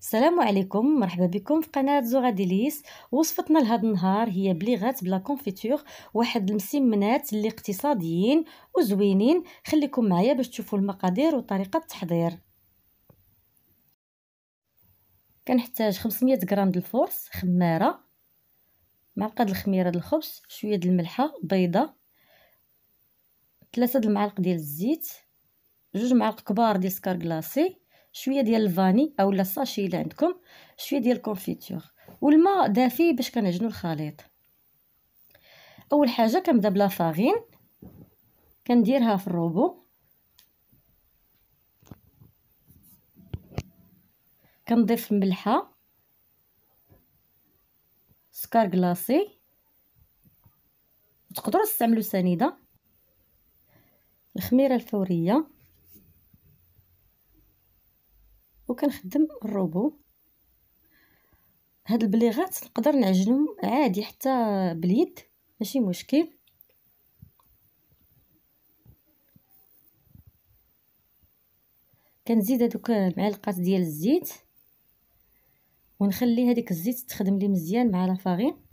السلام عليكم، مرحبا بكم في قناة زغاديليس. وصفتنا لهذا النهار هي بليغات بلا كونفيتور، واحد المسمنات اللي اقتصاديين وزوينين. خليكم معايا باش تشوفوا المقادير وطريقة التحضير. كنحتاج 500 غرام د الفورس، خمارة، معلقة د الخميرة د الخبز، شوية د الملحة، بيضة، 3 د المعالق ديال الزيت، 2 معالق كبار ديال السكر كلاصي، شويه ديال الفاني اولا الساشي اللي عندكم، شويه ديال الكونفيتور، والماء دافي باش كنعجنوا الخليط. اول حاجه كنبدا بلا فارين، كنديرها في الروبو، كنضيف الملحه، سكر كلاصي، تقدروا تستعملوا سنيده، الخميره الفوريه، وكنخدم الروبو. هاد البليغات نقدر نعجنهم عادي حتى باليد، ماشي مشكل. كنزيد هذوك المعلقات ديال الزيت ونخلي هذيك الزيت تخدم لي مزيان مع لا فارين.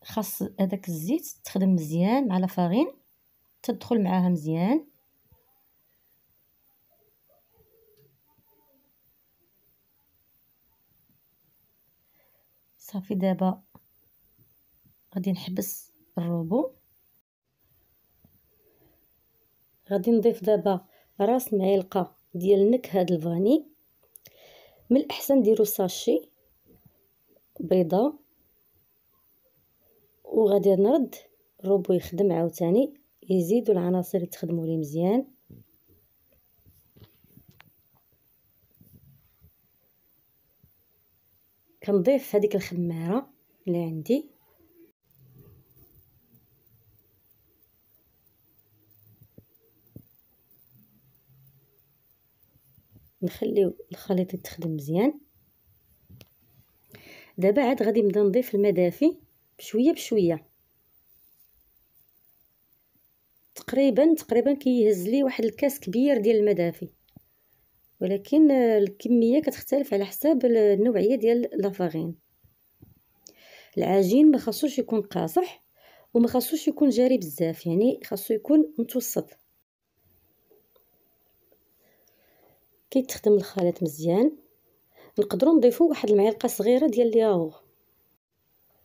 خاص هذاك الزيت تخدم مزيان مع لا فارين، تدخل معاها مزيان. صافي دابا غادي نحبس الروبو. غادي نضيف دابا راس معلقه ديال نكهه الفاني، من الاحسن ديروا ساشي، بيضه، وغادي نرد الروبو يخدم عاوتاني، يزيدوا العناصر يتخدموا لي مزيان. كنضيف هذيك الخماره اللي عندي، نخليو الخليط يتخدم مزيان. دابا عاد غادي نبدا نضيف الماء دافي بشويه بشويه، تقريبا كيهز لي واحد الكاس كبير ديال الماء دافي، ولكن الكميه كتختلف على حساب النوعيه ديال لافارين. العجين ما خاصوش يكون قاصح وما خاصوش يكون جاري بزاف، يعني خاصو يكون متوسط. كيتخدم الخليط مزيان. نقدروا نضيفوا واحد المعلقه صغيره ديال الياغور.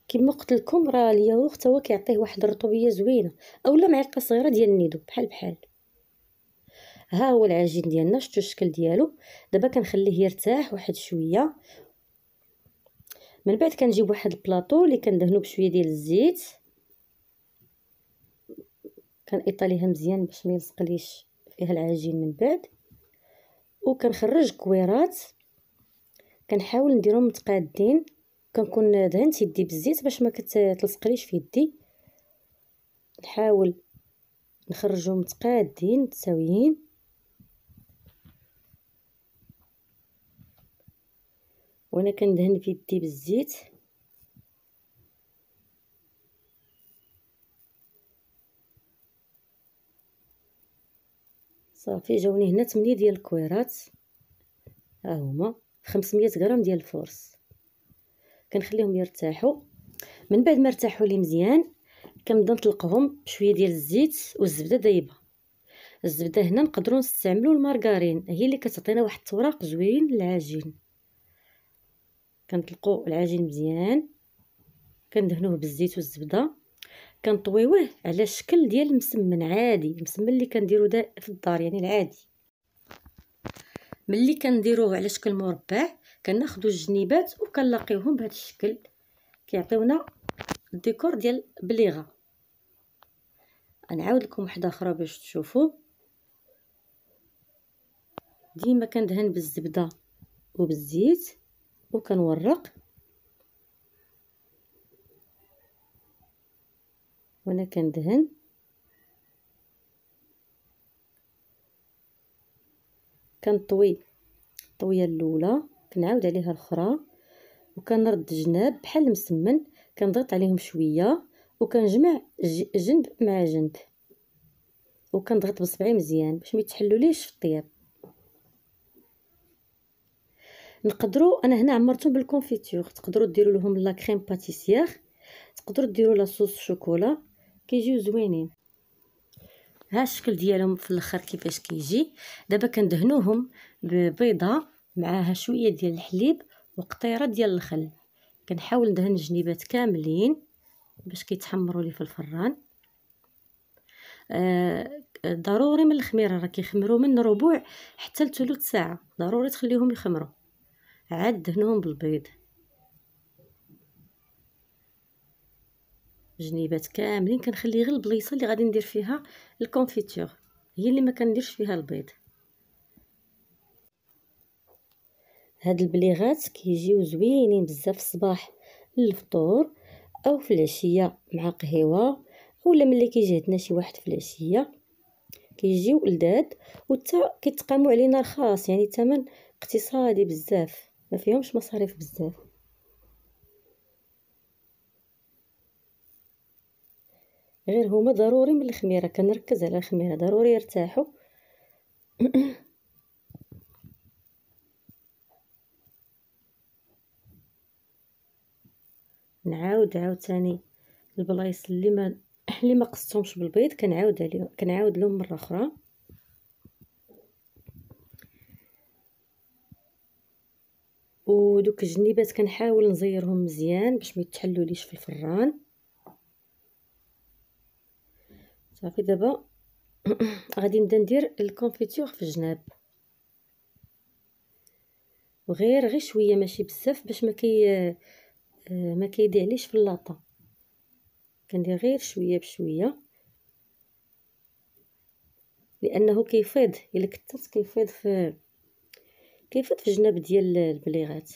كما قلت لكم راه الياغور حتى هو كيعطيه واحد الرطوبيه زوينه، اولا معلقه صغيره ديال النيدو بحال. ها هو العجين ديالنا، شفتوا الشكل ديالو. دابا كنخليه يرتاح واحد شويه، من بعد كنجيب واحد البلاطو اللي كندهنو بشويه ديال الزيت، كنطيليها مزيان باش ما يلصقليش فيها العجين من بعد، وكنخرج كويرات. كنحاول نديرهم متقادين، كنكون دهنت يدي بالزيت باش ما كتلصقليش في يدي. نحاول نخرجهم متقادين متساويين، وانا كندهن في يدي بالزيت. صافي جاوني هنا 8 ديال الكويرات، ها هما 500 غرام ديال الفورس. كنخليهم يرتاحوا. من بعد ما ارتاحوا لي مزيان كنبدا نطلقهم بشويه ديال الزيت والزبده دايبه. الزبده هنا نقدروا نستعملوا المارغرين، هي اللي كتعطينا واحد التوراق زوين للعجين. كنطلقوا العجين مزيان، كندهنوه بالزيت والزبده، كنطويوه على الشكل ديال المسمن عادي، المسمن اللي كنديرو في الدار يعني العادي. ملي كنديروه على شكل مربع كناخذوا الجنيبات وكنلاقيوهم بهذا الشكل، كيعطيونا الديكور ديال بليغه. غنعاود لكم واحده اخرى باش تشوفوا. ديما كندهن بالزبده وبالزيت وكنورق، وانا كندهن. كنطوي الطويه الاولى، كنعاود عليها الاخرى، وكنرد جناب بحال المسمن، كنضغط عليهم شويه وكنجمع جنب مع جنب. وكنضغط بصبعي مزيان باش ما يتحلوليش في الطياب. نقدروا انا هنا عمرتهم بالكونفيتور، تقدروا ديروا لهم لا كريم باتيسير، تقدروا ديروا لا صوص شوكولا، كيجيو زوينين. ها الشكل ديالهم في الاخر كيفاش كيجي. دابا كندهنوهم ببيضه معاها شويه ديال الحليب وقطيره ديال الخل. كنحاول ندهن الجنيبات كاملين باش كيتحمروا لي في الفران. ضروري من الخميره راه كيخمروا من ربع حتى لثلث ساعه، ضروري تخليهم يخمروا، عاد دهنوهم بالبيض. جنيبات كاملين كنخلي غير البليصه اللي غادي ندير فيها الكونفيتور هي اللي ما كنديرش فيها البيض. هاد البليغات كيجيو زوينين بزاف الصباح للفطور او في العشيه مع قهوه، ولا ملي كيجي عندنا شي واحد في العشيه كيجيو لذاذ، وتا كيتقاموا علينا رخاص، يعني ثمن اقتصادي بزاف، ما فيهمش مصاريف بزاف. غير هما ضروري من الخميره، كنركز على الخميره، ضروري يرتاحوا. نعاود عاوتاني البلايص اللي ما قصتهمش بالبيض كنعاود لهم مره اخرى. ودوك الجنيبات كنحاول نزيرهم مزيان باش ما يتحلوليش في الفران. صافي دابا غادي نبدا ندير الكونفيتور في الجناب، وغير شويه ماشي بزاف باش ما كيضيعليش في اللاطه. كندير غير شويه بشويه لانه كيفيض، الا كثرت كيفيض في الجناب ديال البليغات.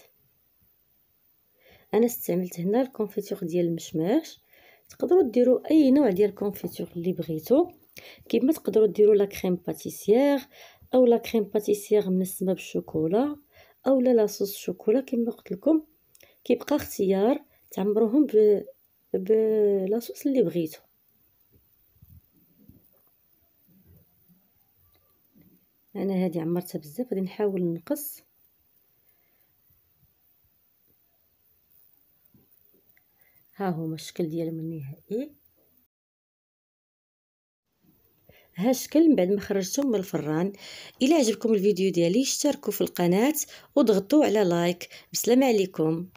انا استعملت هنا الكونفيتور ديال المشماش، تقدروا ديروا اي نوع ديال الكونفيتور اللي بغيتو، كيما تقدروا ديروا لا كريم باتيسير او لا كريم باتيسير منسمه بالشوكولا او لا صوص شوكولا كما قلت لكم. كيبقى اختيار، تعمروهم لاصوص اللي بغيتو. انا هذه عمرتها بزاف، غادي نحاول نقص. ها هما الشكل ديالهم النهائي. ها الشكل من بعد ما خرجتهم من الفران. الى عجبكم الفيديو ديالي اشتركوا في القناه وضغطوا على لايك. بسلامه عليكم.